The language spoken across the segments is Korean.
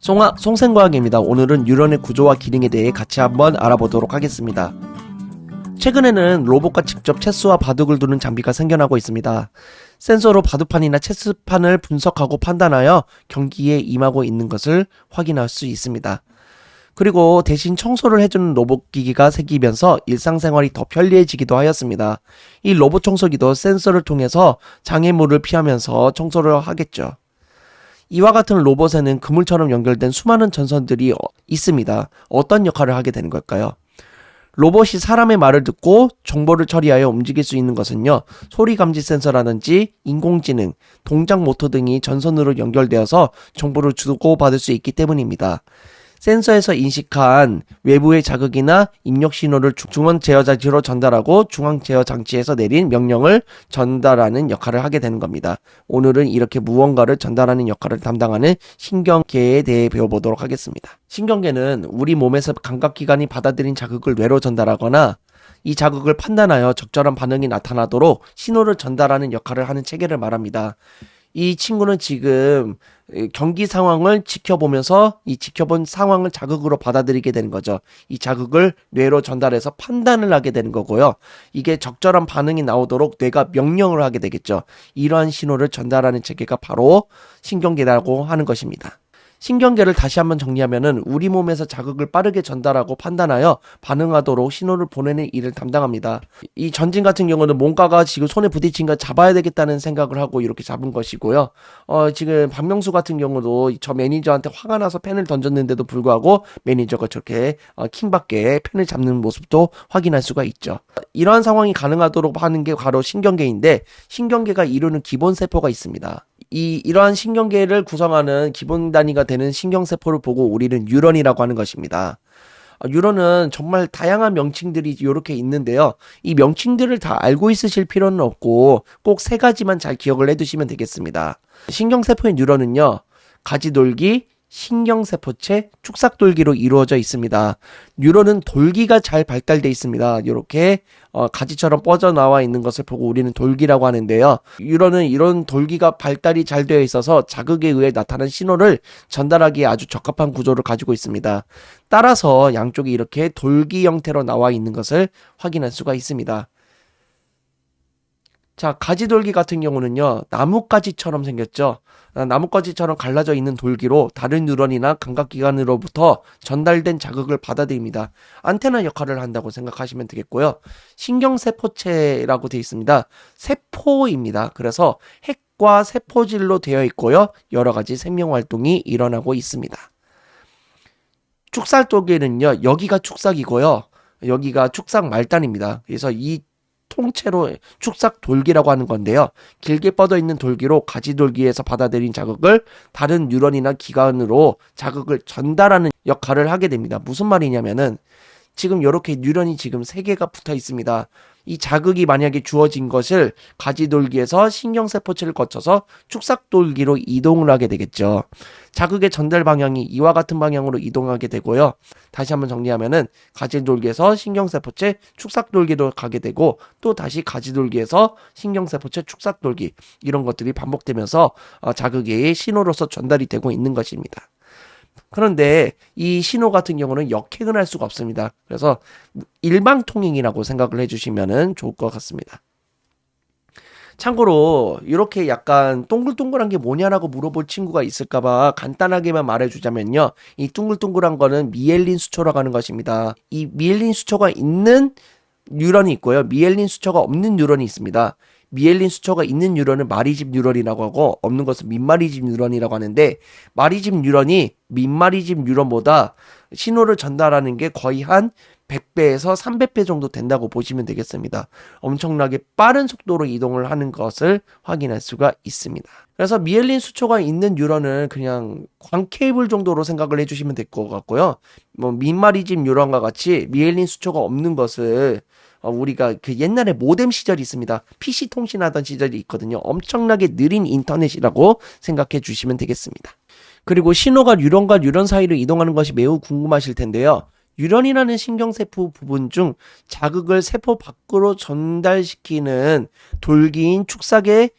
송생과학입니다. 오늘은 뉴런의 구조와 기능에 대해 같이 한번 알아보도록 하겠습니다. 최근에는 로봇과 직접 체스와 바둑을 두는 장비가 생겨나고 있습니다. 센서로 바둑판이나 체스판을 분석하고 판단하여 경기에 임하고 있는 것을 확인할 수 있습니다. 그리고 대신 청소를 해주는 로봇 기기가 생기면서 일상생활이 더 편리해지기도 하였습니다. 이 로봇 청소기도 센서를 통해서 장애물을 피하면서 청소를 하겠죠. 이와 같은 로봇에는 그물처럼 연결된 수많은 전선들이 있습니다. 어떤 역할을 하게 되는 걸까요? 로봇이 사람의 말을 듣고 정보를 처리하여 움직일 수 있는 것은요, 소리 감지 센서라든지 인공지능, 동작 모터 등이 전선으로 연결되어서 정보를 주고받을 수 있기 때문입니다. 센서에서 인식한 외부의 자극이나 입력 신호를 중원 제어 장치로 전달하고 중앙 제어 장치에서 내린 명령을 전달하는 역할을 하게 되는 겁니다. 오늘은 이렇게 무언가를 전달하는 역할을 담당하는 신경계에 대해 배워보도록 하겠습니다. 신경계는 우리 몸에서 감각기관이 받아들인 자극을 뇌로 전달하거나 이 자극을 판단하여 적절한 반응이 나타나도록 신호를 전달하는 역할을 하는 체계를 말합니다. 이 친구는 지금 경기 상황을 지켜보면서 이 지켜본 상황을 자극으로 받아들이게 되는 거죠. 이 자극을 뇌로 전달해서 판단을 하게 되는 거고요. 이게 적절한 반응이 나오도록 뇌가 명령을 하게 되겠죠. 이러한 신호를 전달하는 체계가 바로 신경계라고 하는 것입니다. 신경계를 다시 한번 정리하면은 우리 몸에서 자극을 빠르게 전달하고 판단하여 반응하도록 신호를 보내는 일을 담당합니다. 이 전진 같은 경우는 뭔가가 지금 손에 부딪힌 거 잡아야 되겠다는 생각을 하고 이렇게 잡은 것이고요. 지금 박명수 같은 경우도 저 매니저한테 화가 나서 펜을 던졌는데도 불구하고 매니저가 저렇게 킹받게 펜을 잡는 모습도 확인할 수가 있죠. 이러한 상황이 가능하도록 하는 게 바로 신경계인데, 신경계가 이루는 기본 세포가 있습니다. 이러한 신경계를 구성하는 기본 단위가 되는 신경세포를 보고 우리는 뉴런이라고 하는 것입니다. 뉴런은 정말 다양한 명칭들이 이렇게 있는데요. 이 명칭들을 다 알고 있으실 필요는 없고 꼭 세 가지만 잘 기억을 해두시면 되겠습니다. 신경세포의 뉴런은요, 가지돌기, 신경세포체, 축삭돌기로 이루어져 있습니다. 뉴런은 돌기가 잘 발달되어 있습니다. 이렇게 가지처럼 뻗어나와 있는 것을 보고 우리는 돌기라고 하는데요. 뉴런은 이런 돌기가 발달이 잘 되어 있어서 자극에 의해 나타난 신호를 전달하기에 아주 적합한 구조를 가지고 있습니다. 따라서 양쪽이 이렇게 돌기 형태로 나와 있는 것을 확인할 수가 있습니다. 자, 가지돌기 같은 경우는요, 나뭇가지처럼 생겼죠. 나뭇가지처럼 갈라져 있는 돌기로 다른 뉴런이나 감각기관으로부터 전달된 자극을 받아들입니다. 안테나 역할을 한다고 생각하시면 되겠고요. 신경세포체라고 되어 있습니다. 세포입니다. 그래서 핵과 세포질로 되어 있고요. 여러 가지 생명활동이 일어나고 있습니다. 축삭돌기는요, 여기가 축삭이고요. 여기가 축삭 말단입니다. 그래서 이 통째로 축삭돌기라고 하는 건데요. 길게 뻗어 있는 돌기로 가지돌기에서 받아들인 자극을 다른 뉴런이나 기관으로 자극을 전달하는 역할을 하게 됩니다. 무슨 말이냐면은 지금 이렇게 뉴런이 지금 3개가 붙어 있습니다. 이 자극이 만약에 주어진 것을 가지돌기에서 신경세포체를 거쳐서 축삭돌기로 이동을 하게 되겠죠. 자극의 전달 방향이 이와 같은 방향으로 이동하게 되고요. 다시 한번 정리하면은 가지돌기에서 신경세포체, 축삭돌기로 가게 되고, 또 다시 가지돌기에서 신경세포체, 축삭돌기, 이런 것들이 반복되면서 자극의 신호로서 전달이 되고 있는 것입니다. 그런데 이 신호 같은 경우는 역행을 할 수가 없습니다. 그래서 일방통행이라고 생각을 해주시면 좋을 것 같습니다. 참고로 이렇게 약간 동글동글한 게 뭐냐라고 물어볼 친구가 있을까봐 간단하게만 말해주자면요, 이 둥글둥글한 거는 미엘린 수초라고 하는 것입니다. 이 미엘린 수초가 있는 뉴런이 있고요, 미엘린 수초가 없는 뉴런이 있습니다. 미엘린 수초가 있는 뉴런은 마리집 뉴런이라고 하고, 없는 것은 민마리집 뉴런이라고 하는데, 마리집 뉴런이 민마리집 뉴런보다 신호를 전달하는 게 거의 한 100배에서 300배 정도 된다고 보시면 되겠습니다. 엄청나게 빠른 속도로 이동을 하는 것을 확인할 수가 있습니다. 그래서 미엘린 수초가 있는 뉴런은 그냥 광 케이블 정도로 생각을 해주시면 될 것 같고요. 민마리집 뉴런과 같이 미엘린 수초가 없는 것을 우리가 그 옛날에 모뎀 시절이 있습니다. PC 통신하던 시절이 있거든요. 엄청나게 느린 인터넷이라고 생각해 주시면 되겠습니다. 그리고 신호가 뉴런과 뉴런 사이로 이동하는 것이 매우 궁금하실 텐데요. 뉴런이라는 신경세포 부분 중 자극을 세포 밖으로 전달시키는 돌기인 축삭의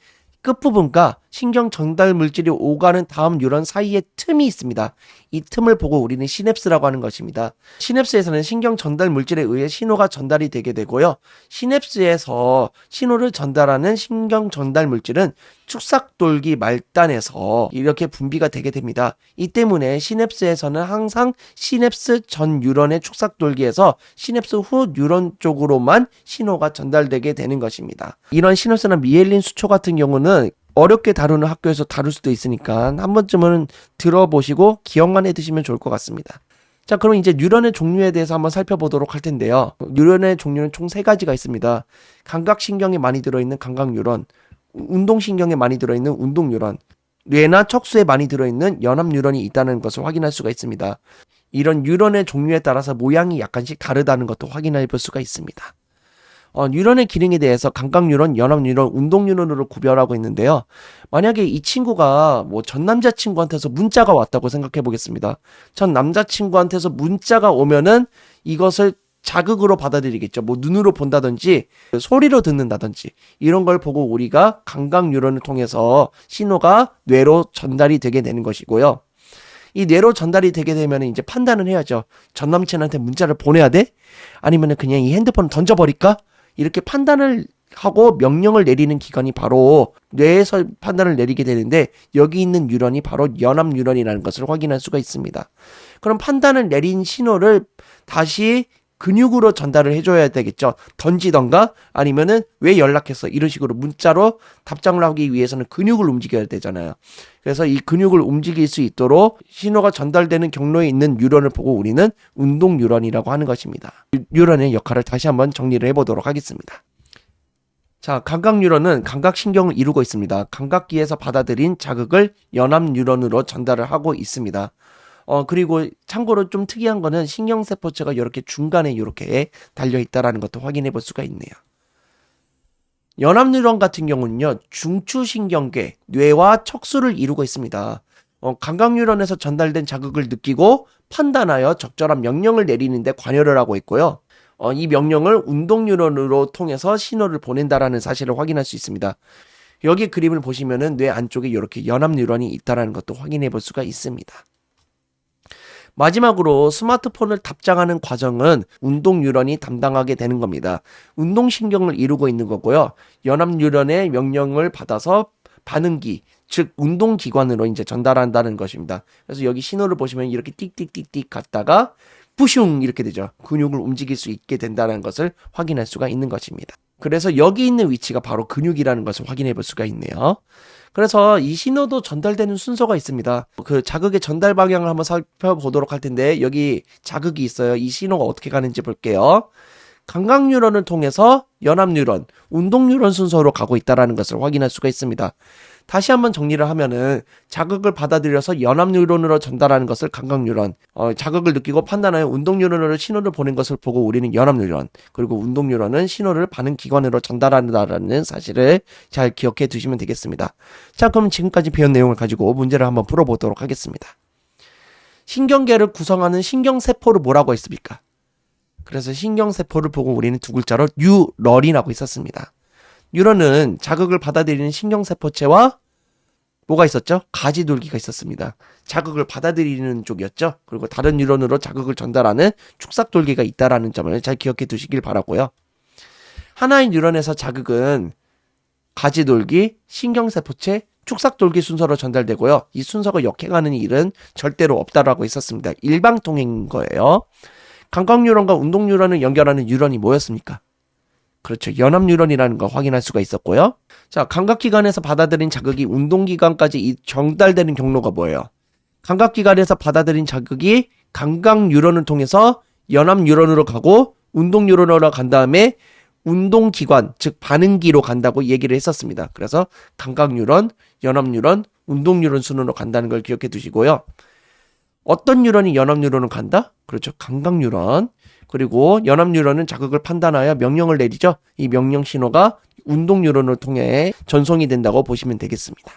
끝부분과 신경 전달 물질이 오가는 다음 뉴런 사이에 틈이 있습니다. 이 틈을 보고 우리는 시냅스라고 하는 것입니다. 시냅스에서는 신경 전달 물질에 의해 신호가 전달이 되게 되고요. 시냅스에서 신호를 전달하는 신경 전달 물질은 축삭돌기 말단에서 이렇게 분비가 되게 됩니다. 이 때문에 시냅스에서는 항상 시냅스 전 뉴런의 축삭돌기에서 시냅스 후 뉴런 쪽으로만 신호가 전달되게 되는 것입니다. 이런 시냅스나 미엘린 수초 같은 경우는 어렵게 다루는 학교에서 다룰 수도 있으니까 한 번쯤은 들어보시고 기억만 해두시면 좋을 것 같습니다. 자, 그럼 이제 뉴런의 종류에 대해서 한번 살펴보도록 할 텐데요. 뉴런의 종류는 총 3가지가 있습니다. 감각신경에 많이 들어있는 감각뉴런, 운동신경에 많이 들어있는 운동뉴런, 뇌나 척수에 많이 들어있는 연합뉴런이 있다는 것을 확인할 수가 있습니다. 이런 뉴런의 종류에 따라서 모양이 약간씩 다르다는 것도 확인해 볼 수가 있습니다. 뉴런의 기능에 대해서 감각뉴런, 연합뉴런, 운동뉴런으로 구별하고 있는데요. 만약에 이 친구가 전 남자친구한테서 문자가 왔다고 생각해 보겠습니다. 전 남자친구한테서 문자가 오면은 이것을 자극으로 받아들이겠죠. 눈으로 본다든지 소리로 듣는다든지 이런 걸 보고 우리가 감각뉴런을 통해서 신호가 뇌로 전달이 되게 되는 것이고요. 이 뇌로 전달이 되게 되면 이제 판단을 해야죠. 전 남친한테 문자를 보내야 돼? 아니면 그냥 이 핸드폰을 던져버릴까? 이렇게 판단을 하고 명령을 내리는 기관이 바로 뇌에서 판단을 내리게 되는데 여기 있는 뉴런이 바로 연합뉴런이라는 것을 확인할 수가 있습니다. 그럼 판단을 내린 신호를 다시 근육으로 전달을 해줘야 되겠죠. 던지던가 아니면은 왜 연락했어? 이런 식으로 문자로 답장을 하기 위해서는 근육을 움직여야 되잖아요. 그래서 이 근육을 움직일 수 있도록 신호가 전달되는 경로에 있는 뉴런을 보고 우리는 운동 뉴런이라고 하는 것입니다. 뉴런의 역할을 다시 한번 정리를 해보도록 하겠습니다. 자, 감각 뉴런은 감각신경을 이루고 있습니다. 감각기에서 받아들인 자극을 연합 뉴런으로 전달을 하고 있습니다. 그리고 참고로 좀 특이한 거는 신경세포체가 이렇게 중간에 이렇게 달려있다라는 것도 확인해 볼 수가 있네요. 연합뉴런 같은 경우는요, 중추신경계, 뇌와 척수를 이루고 있습니다. 감각뉴런에서 전달된 자극을 느끼고 판단하여 적절한 명령을 내리는데 관여를 하고 있고요. 이 명령을 운동뉴런으로 통해서 신호를 보낸다라는 사실을 확인할 수 있습니다. 여기 그림을 보시면은 뇌 안쪽에 이렇게 연합뉴런이 있다라는 것도 확인해 볼 수가 있습니다. 마지막으로 스마트폰을 답장하는 과정은 운동뉴런이 담당하게 되는 겁니다. 운동신경을 이루고 있는 거고요. 연합뉴런의 명령을 받아서 반응기, 즉 운동기관으로 이제 전달한다는 것입니다. 그래서 여기 신호를 보시면 이렇게 띡띡띡띡 갔다가 뿌슝 이렇게 되죠. 근육을 움직일 수 있게 된다는 것을 확인할 수가 있는 것입니다. 그래서 여기 있는 위치가 바로 근육이라는 것을 확인해 볼 수가 있네요. 그래서 이 신호도 전달되는 순서가 있습니다. 그 자극의 전달 방향을 한번 살펴보도록 할 텐데 여기 자극이 있어요. 이 신호가 어떻게 가는지 볼게요. 감각뉴런을 통해서 연합뉴런, 운동뉴런 순서로 가고 있다는 것을 확인할 수가 있습니다. 다시 한번 정리를 하면은 자극을 받아들여서 연합뉴런으로 전달하는 것을 감각뉴런, 자극을 느끼고 판단하여 운동뉴런으로 신호를 보낸 것을 보고 우리는 연합뉴런, 그리고 운동뉴런은 신호를 반응기관으로 전달한다는 사실을 잘 기억해 두시면 되겠습니다. 자, 그럼 지금까지 배운 내용을 가지고 문제를 한번 풀어보도록 하겠습니다. 신경계를 구성하는 신경세포를 뭐라고 했습니까? 그래서 신경세포를 보고 우리는 두 글자로 뉴런이라고 있었습니다. 뉴런은 자극을 받아들이는 신경세포체와 뭐가 있었죠? 가지돌기가 있었습니다. 자극을 받아들이는 쪽이었죠. 그리고 다른 뉴런으로 자극을 전달하는 축삭돌기가 있다라는 점을 잘 기억해 두시길 바라고요. 하나의 뉴런에서 자극은 가지돌기, 신경세포체, 축삭돌기 순서로 전달되고요. 이 순서가 역행하는 일은 절대로 없다라고 있었습니다. 일방통행인 거예요. 감각뉴런과 운동뉴런을 연결하는 뉴런이 뭐였습니까? 그렇죠. 연합뉴런이라는 걸 확인할 수가 있었고요. 자, 감각기관에서 받아들인 자극이 운동기관까지 전달되는 경로가 뭐예요? 감각기관에서 받아들인 자극이 감각뉴런을 통해서 연합뉴런으로 가고 운동뉴런으로 간 다음에 운동기관, 즉 반응기로 간다고 얘기를 했었습니다. 그래서 감각뉴런, 연합뉴런, 운동뉴런 순으로 간다는 걸 기억해 두시고요. 어떤 뉴런이 연합뉴런을 간다? 그렇죠. 감각뉴런. 그리고 연합뉴런은 자극을 판단하여 명령을 내리죠. 이 명령 신호가 운동뉴런을 통해 전송이 된다고 보시면 되겠습니다.